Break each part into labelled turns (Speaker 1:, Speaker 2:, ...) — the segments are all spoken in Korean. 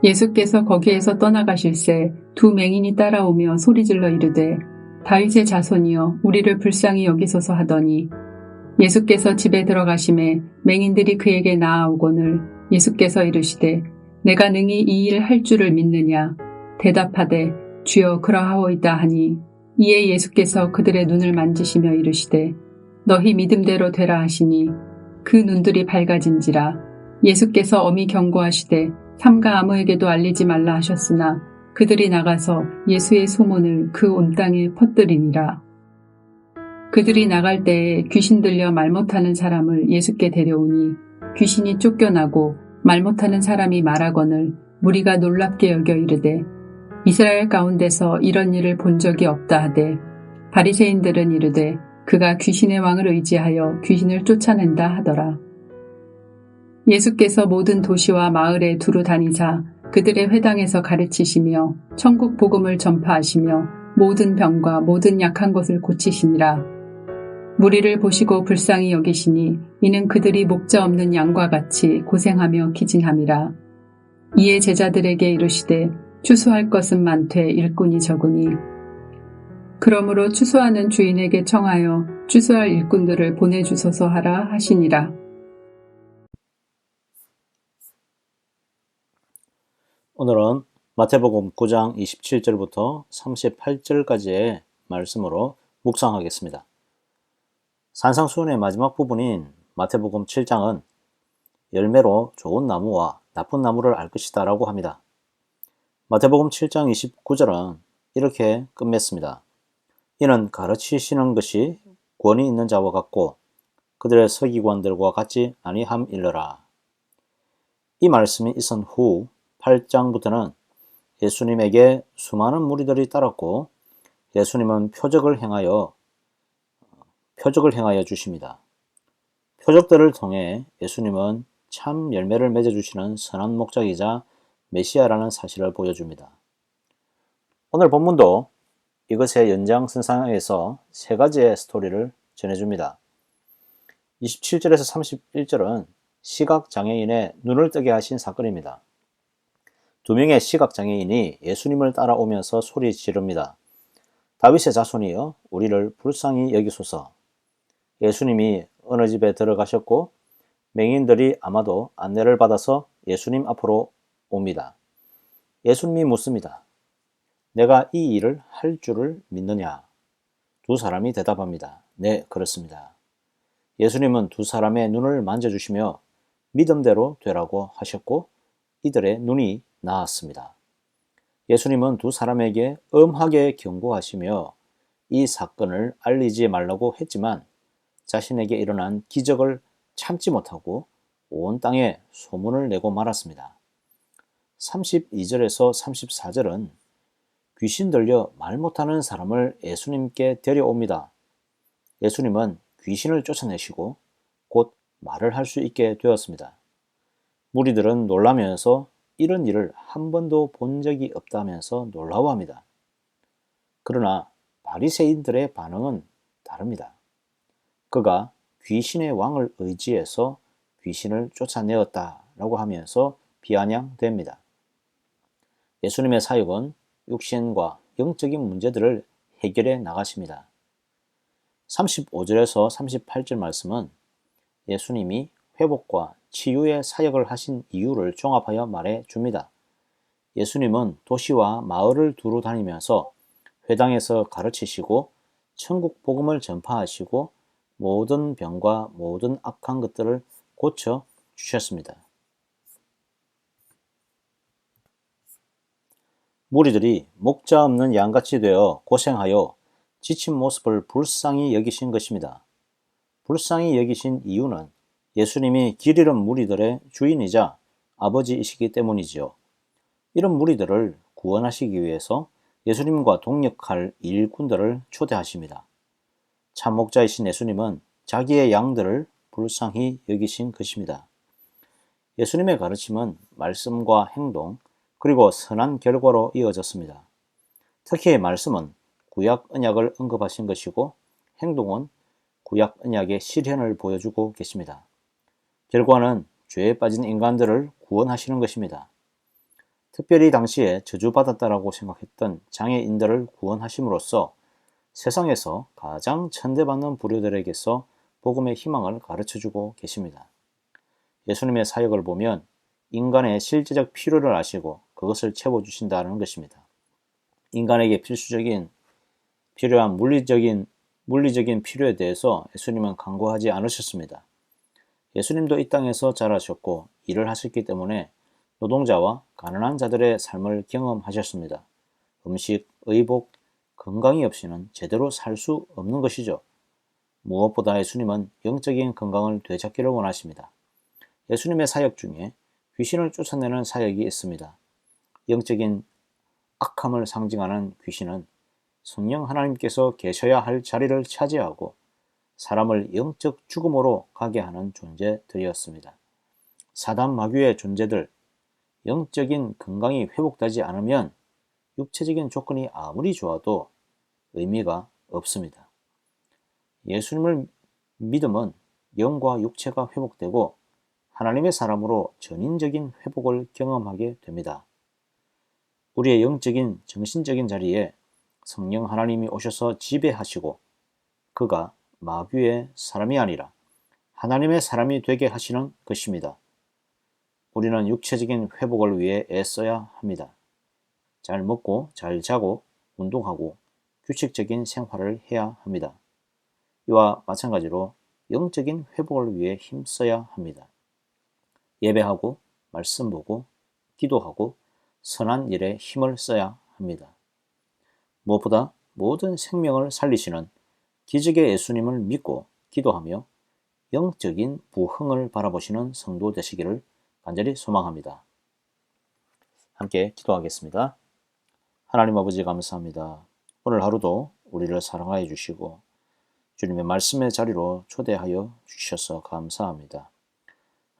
Speaker 1: 예수께서 거기에서 떠나가실새 두 맹인이 따라오며 소리질러 이르되 다윗의 자손이여 우리를 불쌍히 여기소서 하더니 예수께서 집에 들어가심에 맹인들이 그에게 나아오거늘 예수께서 이르시되 내가 능히 이 일 할 줄을 믿느냐 대답하되 주여 그러하오이다 하니 이에 예수께서 그들의 눈을 만지시며 이르시되 너희 믿음대로 되라 하시니 그 눈들이 밝아진지라. 예수께서 엄히 경고하시되 삼가 아무에게도 알리지 말라 하셨으나 그들이 나가서 예수의 소문을 그 온 땅에 퍼뜨리니라. 그들이 나갈 때에 귀신 들려 말 못하는 사람을 예수께 데려오니 귀신이 쫓겨나고 말 못하는 사람이 말하거늘 무리가 놀랍게 여겨 이르되 이스라엘 가운데서 이런 일을 본 적이 없다 하되 바리새인들은 이르되 그가 귀신의 왕을 의지하여 귀신을 쫓아낸다 하더라. 예수께서 모든 도시와 마을에 두루 다니사 그들의 회당에서 가르치시며 천국 복음을 전파하시며 모든 병과 모든 약한 것을 고치시니라. 무리를 보시고 불쌍히 여기시니 이는 그들이 목자 없는 양과 같이 고생하며 기진함이라. 이에 제자들에게 이르시되 추수할 것은 많되 일꾼이 적으니 그러므로 추수하는 주인에게 청하여 추수할 일꾼들을 보내주소서 하라 하시니라.
Speaker 2: 오늘은 마태복음 9장 27절부터 38절까지의 말씀으로 묵상하겠습니다. 산상수훈의 마지막 부분인 마태복음 7장은 열매로 좋은 나무와 나쁜 나무를 알 것이다 라고 합니다. 마태복음 7장 29절은 이렇게 끝맺습니다. 이는 가르치시는 것이 권위 있는 자와 같고 그들의 서기관들과 같지 아니함일러라. 이 말씀이 있은 후 8장부터는 예수님에게 수많은 무리들이 따랐고 예수님은 표적을 행하여 주십니다. 표적들을 통해 예수님은 참 열매를 맺어주시는 선한 목자이자 메시아라는 사실을 보여줍니다. 오늘 본문도 이것의 연장선상에서 세 가지의 스토리를 전해줍니다. 27절에서 31절은 시각장애인의 눈을 뜨게 하신 사건입니다. 두 명의 시각장애인이 예수님을 따라오면서 소리 지릅니다. 다윗의 자손이여 우리를 불쌍히 여기소서. 예수님이 어느 집에 들어가셨고 맹인들이 아마도 안내를 받아서 예수님 앞으로 옵니다. 예수님이 묻습니다. 내가 이 일을 할 줄을 믿느냐? 두 사람이 대답합니다. 네, 그렇습니다. 예수님은 두 사람의 눈을 만져주시며 믿음대로 되라고 하셨고 이들의 눈이 나았습니다. 예수님은 두 사람에게 엄하게 경고하시며 이 사건을 알리지 말라고 했지만 자신에게 일어난 기적을 참지 못하고 온 땅에 소문을 내고 말았습니다. 32절에서 34절은 귀신 들려 말 못하는 사람을 예수님께 데려옵니다. 예수님은 귀신을 쫓아내시고 곧 말을 할 수 있게 되었습니다. 무리들은 놀라면서 이런 일을 한 번도 본 적이 없다면서 놀라워합니다. 그러나 바리새인들의 반응은 다릅니다. 그가 귀신의 왕을 의지해서 귀신을 쫓아내었다라고 하면서 비아냥됩니다. 예수님의 사역은 육신과 영적인 문제들을 해결해 나가십니다. 35절에서 38절 말씀은 예수님이 회복과 치유의 사역을 하신 이유를 종합하여 말해 줍니다. 예수님은 도시와 마을을 두루 다니면서 회당에서 가르치시고 천국 복음을 전파하시고 모든 병과 모든 악한 것들을 고쳐 주셨습니다. 무리들이 목자 없는 양같이 되어 고생하여 지친 모습을 불쌍히 여기신 것입니다. 불쌍히 여기신 이유는 예수님이 길 잃은 무리들의 주인이자 아버지이시기 때문이지요. 이런 무리들을 구원하시기 위해서 예수님과 동역할 일꾼들을 초대하십니다. 참 목자이신 예수님은 자기의 양들을 불쌍히 여기신 것입니다. 예수님의 가르침은 말씀과 행동 그리고 선한 결과로 이어졌습니다. 특히 말씀은 구약 언약을 언급하신 것이고 행동은 구약 언약의 실현을 보여주고 계십니다. 결과는 죄에 빠진 인간들을 구원하시는 것입니다. 특별히 당시에 저주받았다라고 생각했던 장애인들을 구원하심으로써 세상에서 가장 천대받는 부류들에게서 복음의 희망을 가르쳐주고 계십니다. 예수님의 사역을 보면 인간의 실제적 필요를 아시고 그것을 채워주신다는 것입니다. 인간에게 필요한 물리적인 필요에 대해서 예수님은 간과하지 않으셨습니다. 예수님도 이 땅에서 자라셨고 일을 하셨기 때문에 노동자와 가난한 자들의 삶을 경험하셨습니다. 음식, 의복, 건강이 없이는 제대로 살 수 없는 것이죠. 무엇보다 예수님은 영적인 건강을 되찾기를 원하십니다. 예수님의 사역 중에 귀신을 쫓아내는 사역이 있습니다. 영적인 악함을 상징하는 귀신은 성령 하나님께서 계셔야 할 자리를 차지하고 사람을 영적 죽음으로 가게 하는 존재들이었습니다. 사단 마귀의 존재들, 영적인 건강이 회복되지 않으면 육체적인 조건이 아무리 좋아도 의미가 없습니다. 예수님을 믿음은 영과 육체가 회복되고 하나님의 사람으로 전인적인 회복을 경험하게 됩니다. 우리의 영적인, 정신적인 자리에 성령 하나님이 오셔서 지배하시고 그가 마귀의 사람이 아니라 하나님의 사람이 되게 하시는 것입니다. 우리는 육체적인 회복을 위해 애써야 합니다. 잘 먹고 잘 자고 운동하고 규칙적인 생활을 해야 합니다. 이와 마찬가지로 영적인 회복을 위해 힘써야 합니다. 예배하고 말씀 보고 기도하고 선한 일에 힘을 써야 합니다. 무엇보다 모든 생명을 살리시는 기적의 예수님을 믿고 기도하며 영적인 부흥을 바라보시는 성도 되시기를 간절히 소망합니다. 함께 기도하겠습니다. 하나님 아버지 감사합니다. 오늘 하루도 우리를 사랑하여 주시고 주님의 말씀의 자리로 초대하여 주셔서 감사합니다.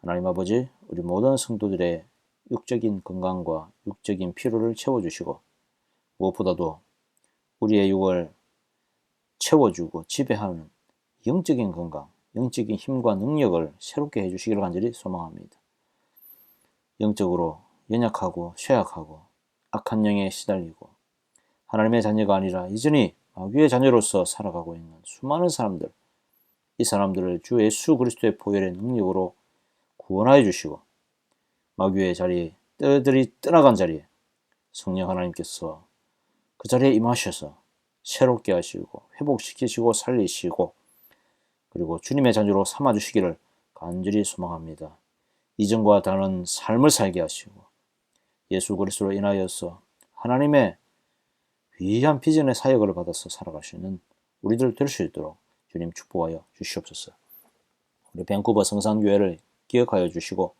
Speaker 2: 하나님 아버지, 우리 모든 성도들의 육적인 건강과 육적인 필요를 채워주시고 무엇보다도 우리의 육을 채워주고 지배하는 영적인 건강, 영적인 힘과 능력을 새롭게 해주시기를 간절히 소망합니다. 영적으로 연약하고 쇠약하고 악한 영에 시달리고 하나님의 자녀가 아니라 여전히 마귀의 자녀로서 살아가고 있는 수많은 사람들, 이 사람들을 주 예수 그리스도의 보혈의 능력으로 구원하여 주시고 마귀의 자리에 떼들이 떠나간 자리에 성령 하나님께서 그 자리에 임하셔서 새롭게 하시고 회복시키시고 살리시고 그리고 주님의 자녀로 삼아주시기를 간절히 소망합니다. 이전과 다른 삶을 살게 하시고 예수 그리스도로 인하여서 하나님의 귀한 비전의 사역을 받아서 살아갈 수 있는 우리들 될 수 있도록 주님 축복하여 주시옵소서. 우리 밴쿠버 성산교회를 기억하여 주시고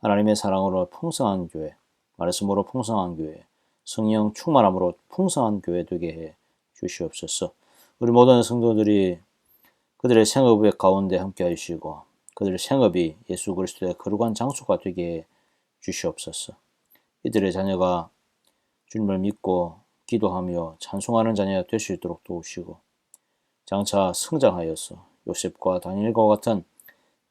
Speaker 2: 하나님의 사랑으로 풍성한 교회, 말씀으로 풍성한 교회, 성령 충만함으로 풍성한 교회 되게 해 주시옵소서. 우리 모든 성도들이 그들의 생업의 가운데 함께 하시고 그들의 생업이 예수 그리스도의 거룩한 장소가 되게 해 주시옵소서. 이들의 자녀가 주님을 믿고 기도하며 찬송하는 자녀가 될 수 있도록 도우시고 장차 성장하여서 요셉과 다니엘과 같은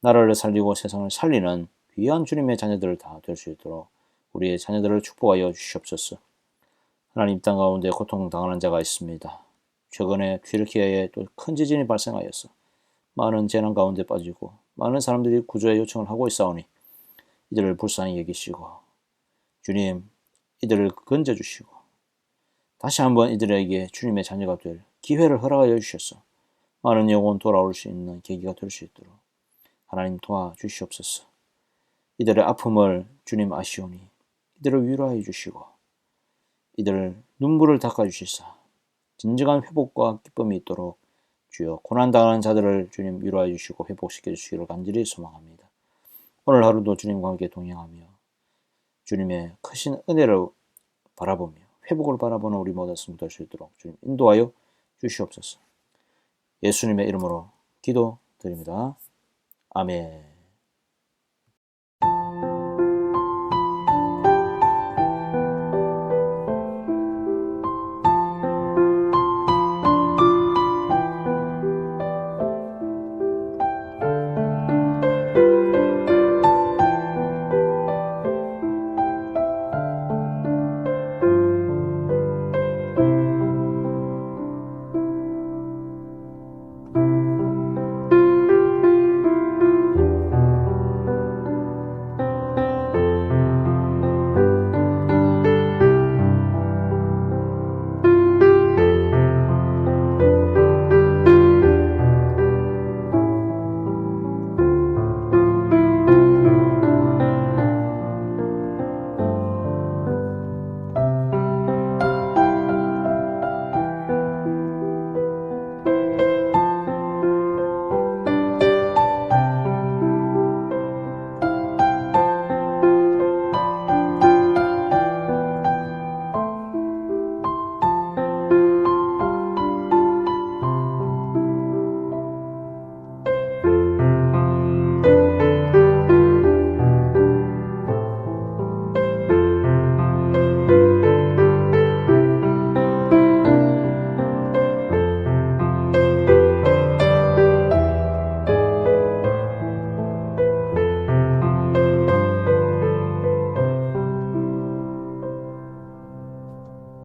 Speaker 2: 나라를 살리고 세상을 살리는 귀한 주님의 자녀들 다 될 수 있도록 우리의 자녀들을 축복하여 주시옵소서. 하나님 땅 가운데 고통당하는 자가 있습니다. 최근에 튀르키예에 또 큰 지진이 발생하여서 많은 재난 가운데 빠지고 많은 사람들이 구조의 요청을 하고 있사오니 이들을 불쌍히 여기시고 주님 이들을 건져주시고 다시 한번 이들에게 주님의 자녀가 될 기회를 허락하여 주셔서 많은 영혼 돌아올 수 있는 계기가 될 수 있도록 하나님 도와주시옵소서. 이들의 아픔을 주님 아시오니 이들을 위로하여 주시고 이들을 눈물을 닦아주시사 진정한 회복과 기쁨이 있도록 주여 고난당하는 자들을 주님 위로하여 주시고 회복시켜 주시기를 간절히 소망합니다. 오늘 하루도 주님과 함께 동행하며 주님의 크신 은혜를 바라보며 회복을 바라보는 우리 모든 성도 될 수 있도록 주님 인도하여 주시옵소서. 예수님의 이름으로 기도드립니다. 아멘.